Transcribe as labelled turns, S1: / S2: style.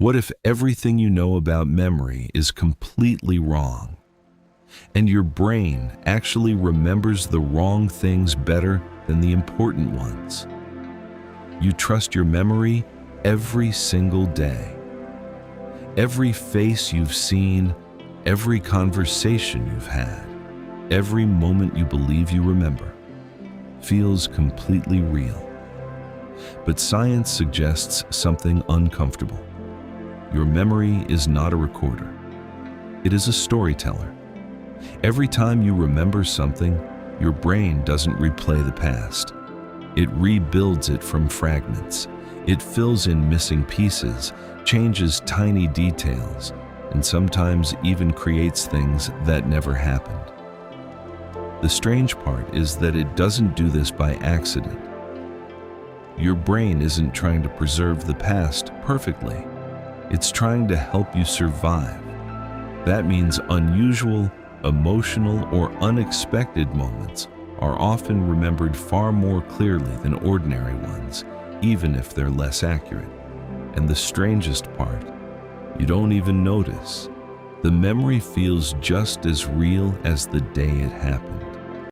S1: What if everything you know about memory is completely wrong, and your brain actually remembers the wrong things better than the important ones? You trust your memory every single day. Every face you've seen, every conversation you've had, every moment you believe you remember, feels completely real. But science suggests something uncomfortable. Your memory is not a recorder. It is a storyteller. Every time you remember something, your brain doesn't replay the past. It rebuilds it from fragments. It fills in missing pieces, changes tiny details, and sometimes even creates things that never happened. The strange part is that it doesn't do this by accident. Your brain isn't trying to preserve the past perfectly. It's trying to help you survive. That means unusual, emotional, or unexpected moments are often remembered far more clearly than ordinary ones, even if they're less accurate. And the strangest part, you don't even notice. The memory feels just as real as the day it happened.